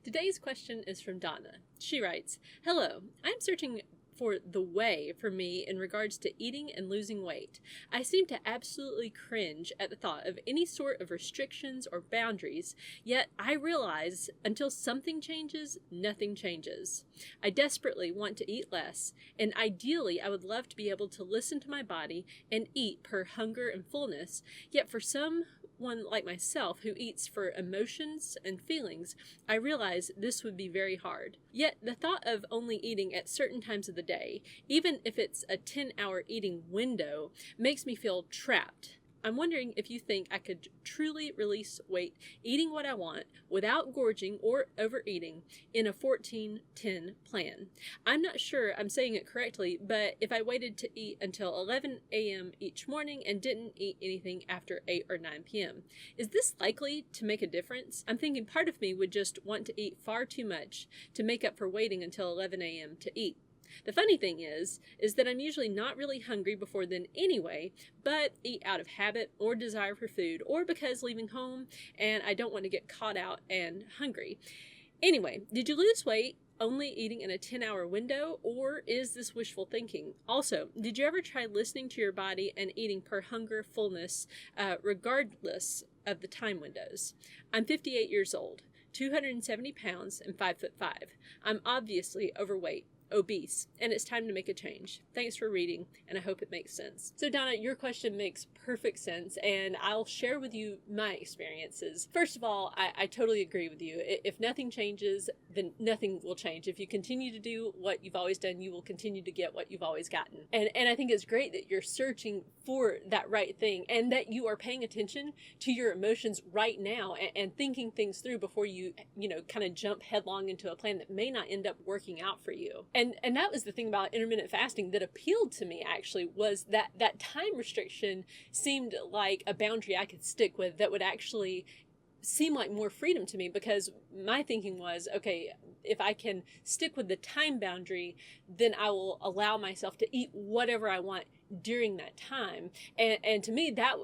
Today's question is from Donna. She writes, "Hello, I'm searching for the way for me in regards to eating and losing weight. I seem to absolutely cringe at the thought of any sort of restrictions or boundaries, yet I realize until something changes, nothing changes. I desperately want to eat less, and ideally I would love to be able to listen to my body and eat per hunger and fullness, yet for someone like myself who eats for emotions and feelings, I realize this would be very hard. Yet the thought of only eating at certain times of the day, even if it's a 10-hour eating window, makes me feel trapped. I'm wondering if you think I could truly release weight eating what I want without gorging or overeating in a 14-10 plan. I'm not sure I'm saying it correctly, but if I waited to eat until 11 a.m. each morning and didn't eat anything after 8 or 9 p.m., is this likely to make a difference? I'm thinking part of me would just want to eat far too much to make up for waiting until 11 a.m. to eat. The funny thing is that I'm usually not really hungry before then anyway, but eat out of habit or desire for food, or because leaving home and I don't want to get caught out and hungry. Anyway, did you lose weight only eating in a 10-hour window, or is this wishful thinking? Also, did you ever try listening to your body and eating per hunger fullness, regardless of the time windows? I'm 58 years old, 270 pounds, and 5'5". I'm obviously overweight, obese, and it's time to make a change. Thanks for reading, and I hope it makes sense." So Donna, your question makes perfect sense, and I'll share with you my experiences. First of all, I totally agree with you. If nothing changes, then nothing will change. If you continue to do what you've always done, you will continue to get what you've always gotten. And I think it's great that you're searching for that right thing, and that you are paying attention to your emotions right now and thinking things through before you kind of jump headlong into a plan that may not end up working out for you. And that was the thing about intermittent fasting that appealed to me, actually, was that time restriction seemed like a boundary I could stick with that would actually seem like more freedom to me, because my thinking was, okay, if I can stick with the time boundary, then I will allow myself to eat whatever I want during that time. And to me, that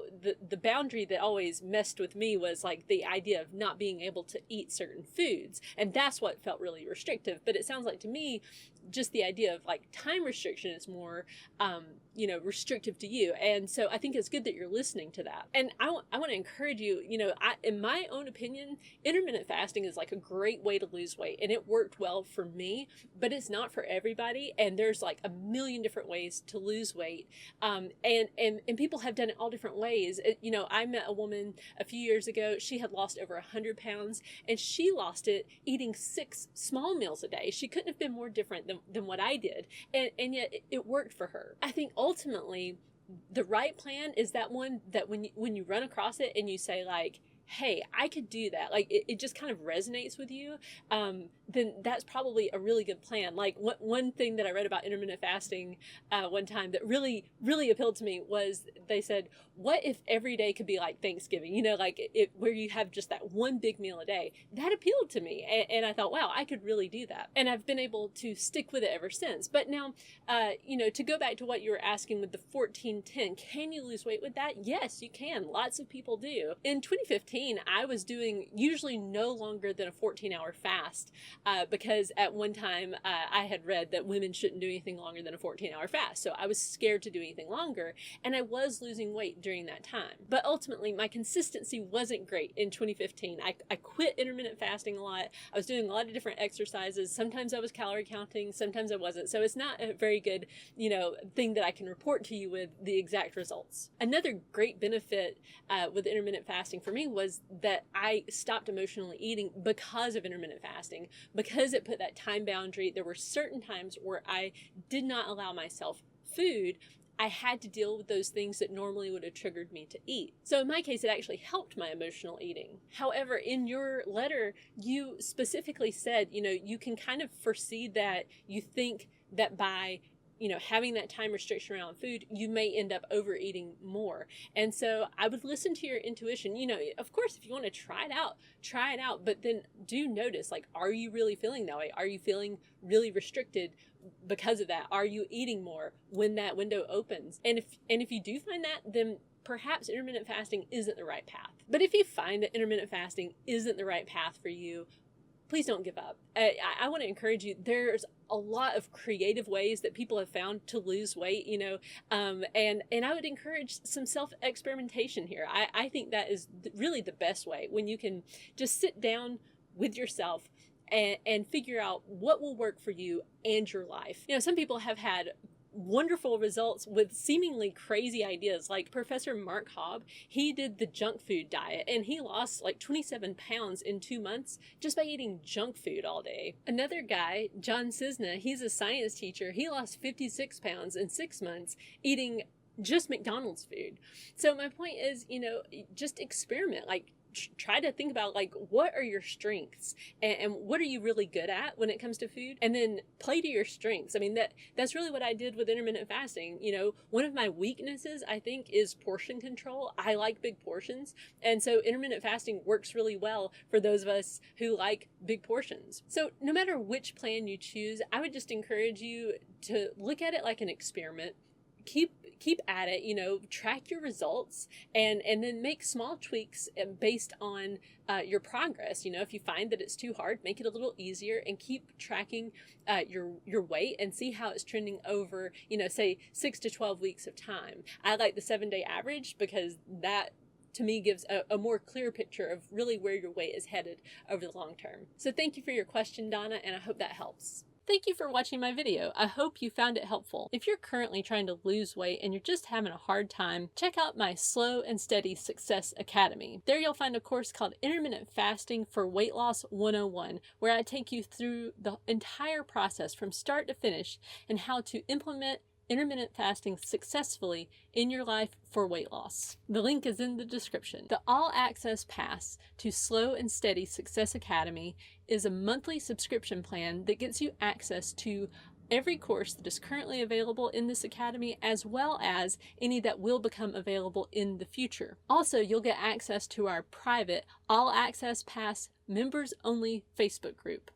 the boundary that always messed with me was like the idea of not being able to eat certain foods, and that's what felt really restrictive. But it sounds like to me, just the idea of like time restriction is more restrictive to you. And so I think it's good that you're listening to that. And I want to encourage you, in my own opinion, intermittent fasting is like a great way to lose weight, and it worked well for me, but it's not for everybody. And there's like a million different ways to lose weight. And people have done it all different ways. I met a woman a few years ago. She had lost over 100 pounds, and she lost it eating 6 small meals a day. She couldn't have been more different than what I did. And yet it worked for her. I think ultimately the right plan is that one that when you run across it and you say like, hey, I could do that, like it just kind of resonates with you, then that's probably a really good plan. Like one thing that I read about intermittent fasting one time that really, really appealed to me was they said, what if every day could be like Thanksgiving, where you have just that one big meal a day? That appealed to me. And I thought, wow, I could really do that. And I've been able to stick with it ever since. But now, to go back to what you were asking with the 14-10, can you lose weight with that? Yes, you can. Lots of people do. In 2015, I was doing usually no longer than a 14-hour fast, because at one time I had read that women shouldn't do anything longer than a 14-hour fast. So I was scared to do anything longer, and I was losing weight during that time. But ultimately, my consistency wasn't great in 2015. I quit intermittent fasting a lot. I was doing a lot of different exercises. Sometimes I was calorie counting, sometimes I wasn't. So it's not a very good, thing that I can report to you with the exact results. Another great benefit with intermittent fasting for me was that I stopped emotionally eating because of intermittent fasting, because it put that time boundary. There were certain times where I did not allow myself food. I had to deal with those things that normally would have triggered me to eat. So in my case, it actually helped my emotional eating. However, in your letter, you specifically said, you can kind of foresee that you think that by having that time restriction around food, you may end up overeating more. And so I would listen to your intuition. Of course, if you want to try it out, but then do notice, like, are you really feeling that way? Are you feeling really restricted because of that? Are you eating more when that window opens? And if you do find that, then perhaps intermittent fasting isn't the right path. But if you find that intermittent fasting isn't the right path for you, please don't give up. I want to encourage you. There's a lot of creative ways that people have found to lose weight, and I would encourage some self-experimentation here. I think that is really the best way, when you can just sit down with yourself and figure out what will work for you and your life. Some people have had wonderful results with seemingly crazy ideas, like Professor Mark Hobb. He did the junk food diet and he lost like 27 pounds in 2 months just by eating junk food all day. Another guy, John Cisna, he's a science teacher. He lost 56 pounds in 6 months eating just McDonald's food. So my point is, just experiment. Like, try to think about, like, what are your strengths and what are you really good at when it comes to food, and then play to your strengths. I mean, that's really what I did with intermittent fasting. One of my weaknesses, I think, is portion control. I like big portions, and so intermittent fasting works really well for those of us who like big portions. So no matter which plan you choose, I would just encourage you to look at it like an experiment. Keep at it, track your results, and then make small tweaks based on your progress. If you find that it's too hard, make it a little easier, and keep tracking your weight and see how it's trending over, say 6 to 12 weeks of time. I like the 7-day average because that, to me, gives a more clear picture of really where your weight is headed over the long term. So thank you for your question, Donna, and I hope that helps. Thank you for watching my video. I hope you found it helpful. If you're currently trying to lose weight and you're just having a hard time, check out my Slow and Steady Success Academy. There you'll find a course called Intermittent Fasting for Weight Loss 101, where I take you through the entire process from start to finish and how to implement intermittent fasting successfully in your life for weight loss. The link is in the description. The all-access pass to Slow and Steady Success Academy is a monthly subscription plan that gets you access to every course that is currently available in this academy, as well as any that will become available in the future. Also, you'll get access to our private all-access pass members-only Facebook group.